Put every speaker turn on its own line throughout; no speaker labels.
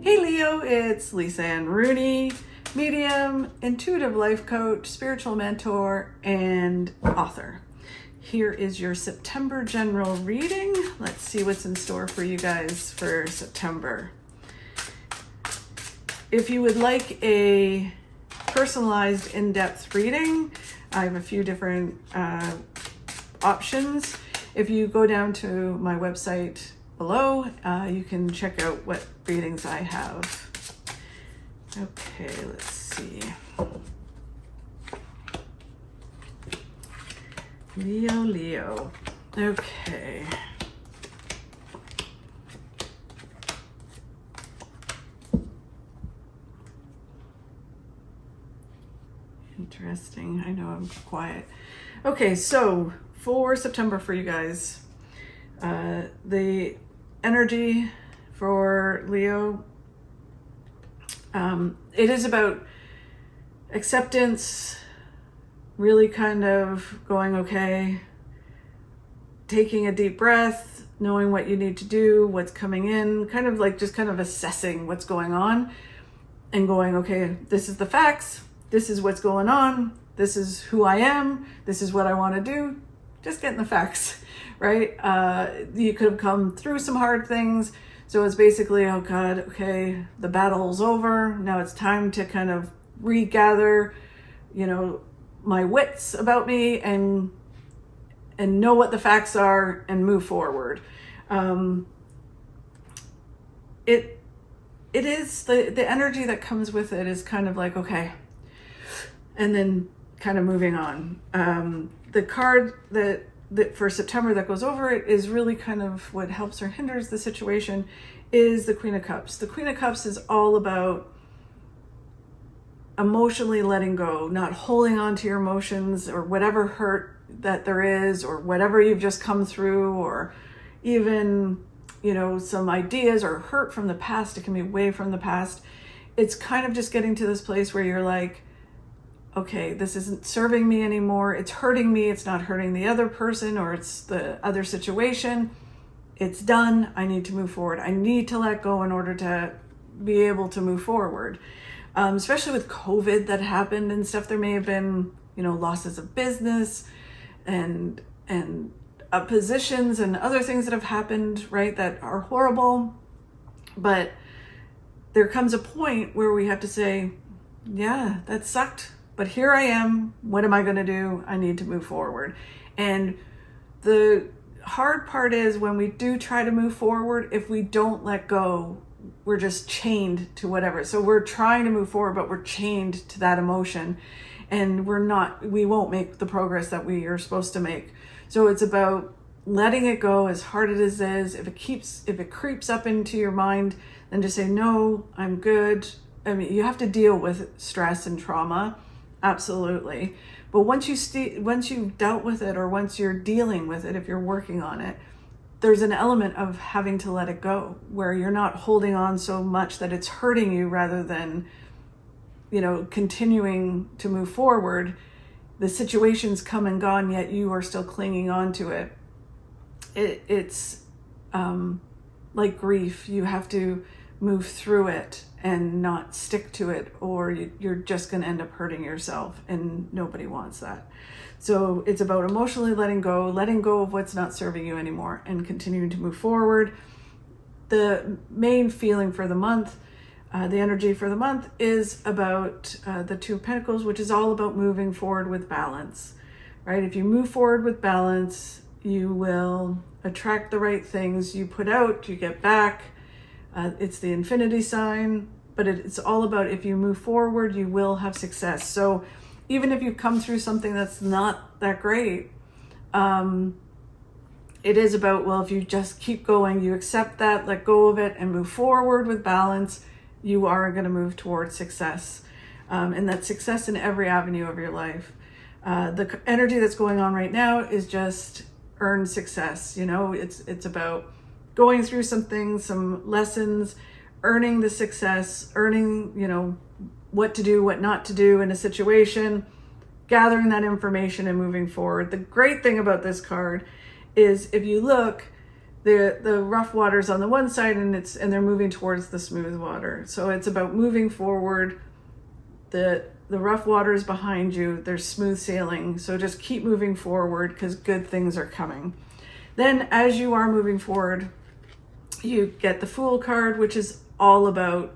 Hey Leo, it's Lisa Ann Rooney, medium, intuitive life coach, spiritual mentor, and author. Here is your September general reading. Let's see what's in store for you guys for September. If you would like a personalized in-depth reading, I have a few different options. If you go down to my website below, you can check out what readings I have. Okay, let's see. Leo. Okay. Interesting. I know I'm quiet. Okay, so for September for you guys, the energy for Leo, it is about acceptance, really kind of going, okay, taking a deep breath, knowing what you need to do, what's coming in, kind of like just kind of assessing what's going on and going, okay, this is the facts, this is what's going on, this is who I am, this is what I want to do, just getting the facts, right? You could have come through some hard things. So it's basically, oh God, okay, the battle's over. Now it's time to kind of regather, my wits about me and know what the facts are and move forward. It is the energy that comes with it is kind of like, okay, and then kind of moving on. The card that for September that goes over it is really kind of what helps or hinders the situation is the Queen of Cups. The Queen of Cups is all about emotionally letting go, not holding on to your emotions or whatever hurt that there is or whatever you've just come through, or even, some ideas or hurt from the past. It can be way from the past. It's kind of just getting to this place where you're like, okay, this isn't serving me anymore. It's hurting me. It's not hurting the other person or it's the other situation. It's done. I need to move forward. I need to let go in order to be able to move forward. Especially with COVID that happened and stuff, there may have been, losses of business and positions and other things that have happened, right, that are horrible. But there comes a point where we have to say, yeah, that sucked. But here I am. What am I going to do? I need to move forward. And the hard part is when we do try to move forward, if we don't let go, we're just chained to whatever. So we're trying to move forward, but we're chained to that emotion and we won't make the progress that we are supposed to make. So it's about letting it go as hard as it is. If it creeps up into your mind, then just say, no, I'm good. I mean, you have to deal with stress and trauma. Absolutely. But once you've dealt with it, or once you're dealing with it, if you're working on it, there's an element of having to let it go where you're not holding on so much that it's hurting you rather than, continuing to move forward. The situation's come and gone, yet you are still clinging on to it. It's like grief. You have to move through it and not stick to it, or you're just going to end up hurting yourself, and nobody wants that. So it's about emotionally letting go of what's not serving you anymore and continuing to move forward. The main feeling for the month, the energy for the month is about the Two of Pentacles, which is all about moving forward with balance, right? If you move forward with balance, you will attract the right things. You put out, you get back. It's the infinity sign, but it's all about if you move forward, you will have success. So even if you come through something that's not that great, it is about, well, if you just keep going, you accept that, let go of it, and move forward with balance, you are going to move towards success. And that's success in every avenue of your life. The energy that's going on right now is just earn success. It's about going through some things, some lessons, earning the success, earning, what to do, what not to do in a situation, gathering that information and moving forward. The great thing about this card is if you look, the rough water's on the one side, and they're moving towards the smooth water. So it's about moving forward. The rough water is behind you. There's smooth sailing. So just keep moving forward because good things are coming. Then as you are moving forward, you get the Fool card, which is all about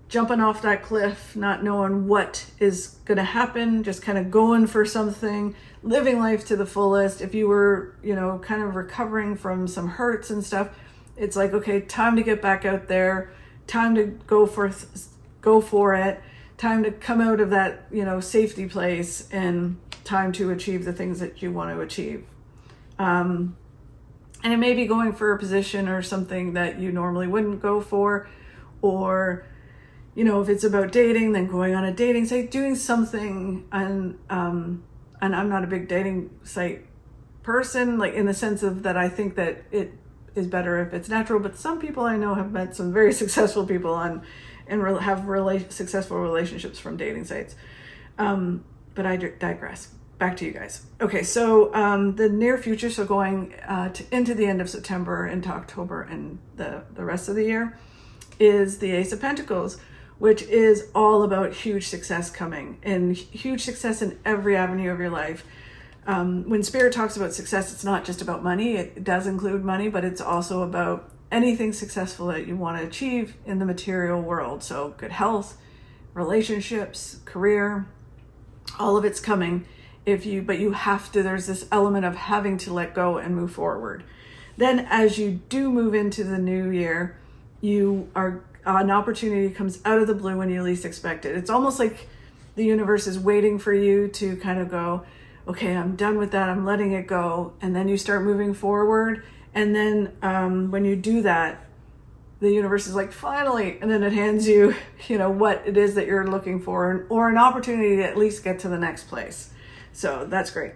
jumping off that cliff, not knowing what is going to happen, just kind of going for something, living life to the fullest. If you were, kind of recovering from some hurts and stuff, it's like, okay, time to get back out there, time to go for it, time to come out of that, safety place, and time to achieve the things that you want to achieve. And it may be going for a position or something that you normally wouldn't go for, or if it's about dating, then going on a dating site, doing something. And I'm not a big dating site person, like in the sense of that I think that it is better if it's natural. But some people I know have met some very successful people and have successful relationships from dating sites. But I digress. Back to you guys. Okay, so the near future, so going into the end of September into October and the rest of the year, is the Ace of Pentacles, which is all about huge success coming, and huge success in every avenue of your life. When Spirit talks about success, it's not just about money. It does include money, but it's also about anything successful that you want to achieve in the material world. So good health, relationships, career, all of it's coming. But you have to, there's this element of having to let go and move forward. Then as you do move into the new year, an opportunity comes out of the blue when you least expect it. It's almost like the universe is waiting for you to kind of go, okay, I'm done with that, I'm letting it go. And then you start moving forward. And then when you do that, the universe is like, finally, and then it hands you, what it is that you're looking for, or an opportunity to at least get to the next place. So that's great.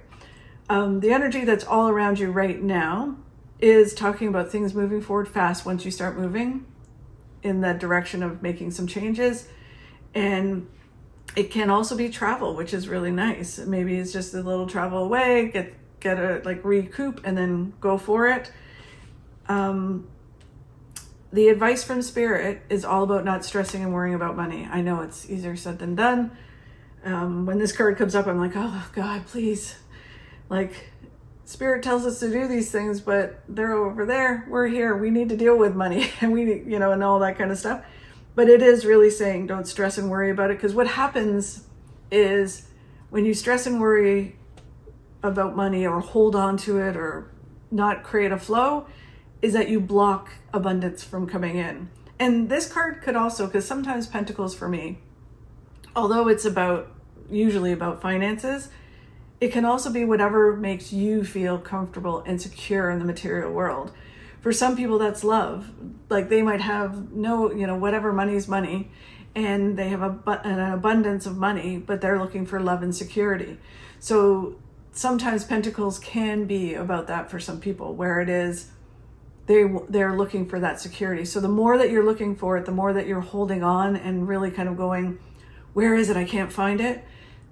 The energy that's all around you right now is talking about things moving forward fast once you start moving in that direction of making some changes. And it can also be travel, which is really nice. Maybe it's just a little travel away, get a recoup and then go for it. The advice from Spirit is all about not stressing and worrying about money. I know it's easier said than done. When this card comes up, I'm like, oh God, please. Spirit tells us to do these things, but they're over there. We're here. We need to deal with money and and all that kind of stuff. But it is really saying don't stress and worry about it, because what happens is when you stress and worry about money or hold on to it or not create a flow, is that you block abundance from coming in. And this card could also, because sometimes Pentacles for me, although it's usually about finances, it can also be whatever makes you feel comfortable and secure in the material world. For some people, that's love. They might have whatever money's money, and they have an abundance of money, but they're looking for love and security. So sometimes Pentacles can be about that for some people, where it is they're looking for that security. So the more that you're looking for it, the more that you're holding on and really kind of going, where is it? I can't find it.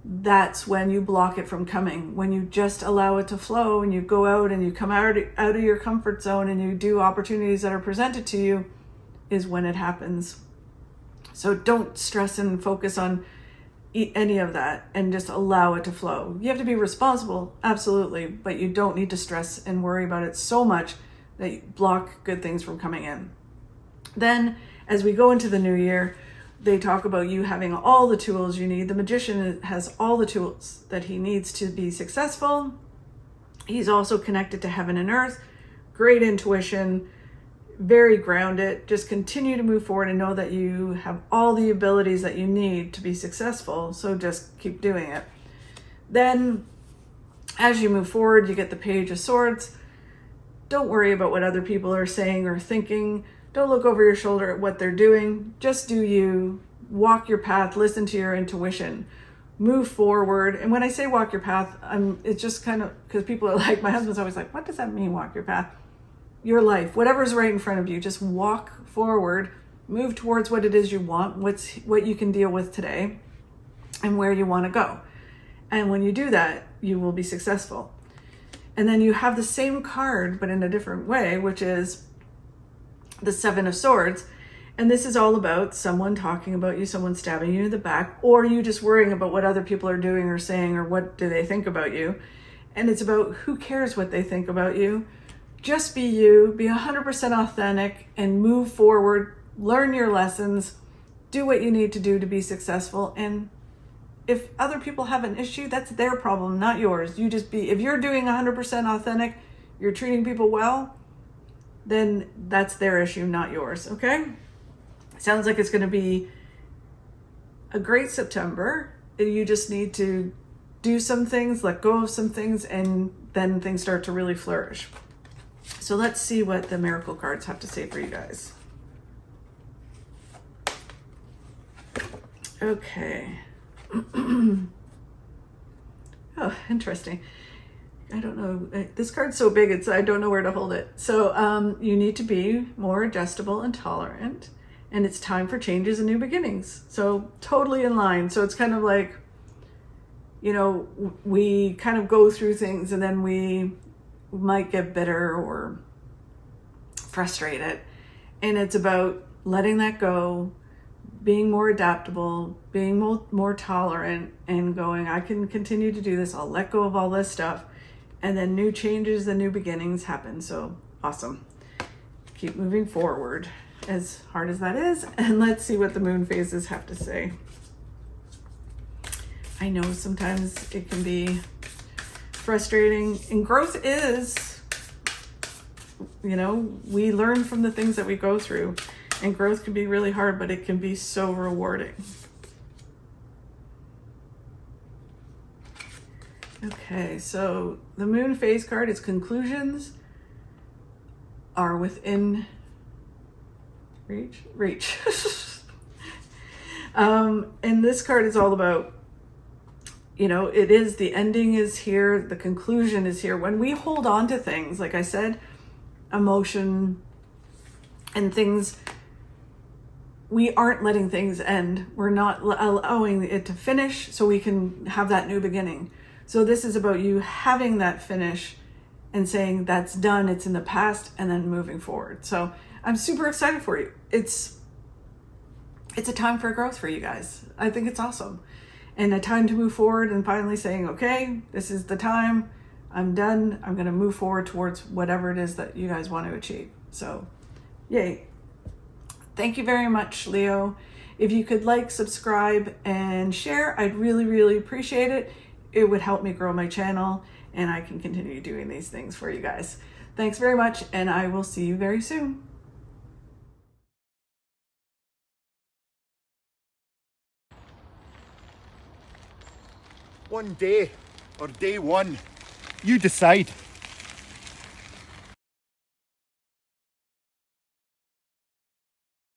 That's when you block it from coming. When you just allow it to flow and you go out and you come out of your comfort zone and you do opportunities that are presented to you, is when it happens. So don't stress and focus on any of that, and just allow it to flow. You have to be responsible, absolutely, but you don't need to stress and worry about it so much that you block good things from coming in. Then as we go into the new year, they talk about you having all the tools you need. The magician has all the tools that he needs to be successful. He's also connected to heaven and earth, great intuition, very grounded. Just continue to move forward and know that you have all the abilities that you need to be successful. So just keep doing it. Then as you move forward, you get the Page of Swords. Don't worry about what other people are saying or thinking. Don't look over your shoulder at what they're doing. Just do you. Walk your path. Listen to your intuition. Move forward. And when I say walk your path, it's just kind of, because people are like, my husband's always like, what does that mean, walk your path? Your life, whatever's right in front of you, just walk forward. Move towards what it is you want, what you can deal with today, and where you want to go. And when you do that, you will be successful. And then you have the same card, but in a different way, which is the Seven of Swords. And this is all about someone talking about you, someone stabbing you in the back, or you just worrying about what other people are doing or saying, or what do they think about you. And it's about who cares what they think about you. Just be you, be 100% authentic, and move forward, learn your lessons, do what you need to do to be successful. And if other people have an issue, that's their problem, not yours. You just be, if you're doing 100% authentic, you're treating people well, then that's their issue, not yours, okay? Sounds like it's going to be a great September. You just need to do some things, let go of some things, and then things start to really flourish. So let's see what the miracle cards have to say for you guys. Okay. Oh, interesting. I don't know. This card's so big, I don't know where to hold it. So you need to be more adjustable and tolerant. And it's time for changes and new beginnings. So totally in line. So it's kind of like, you know, we kind of go through things and then we might get bitter or frustrated. And it's about letting that go, being more adaptable, being more tolerant, and going, I can continue to do this. I'll let go of all this stuff. And then new changes and new beginnings happen. So awesome. Keep moving forward, as hard as that is. And let's see what the moon phases have to say. I know sometimes it can be frustrating, and growth is, you know, we learn from the things that we go through, and growth can be really hard, but it can be so rewarding. Okay, so the moon phase card is conclusions are within reach. And this card is all about, you know, it is, the ending is here, the conclusion is here. When we hold on to things, like I said, emotion and things, we aren't letting things end. We're not allowing it to finish so we can have that new beginning. So this is about you having that finish and saying that's done, it's in the past, and then moving forward. So I'm super excited for you. It's a time for growth for you guys. I think it's awesome. And a time to move forward and finally saying, okay, this is the time. I'm done. I'm going to move forward towards whatever it is that you guys want to achieve. So yay. Thank you very much, Leo. If you could like, subscribe, and share, I'd really, really appreciate it. It would help me grow my channel, and I can continue doing these things for you guys. Thanks very much, and I will see you very soon.
One day, or day one, you decide.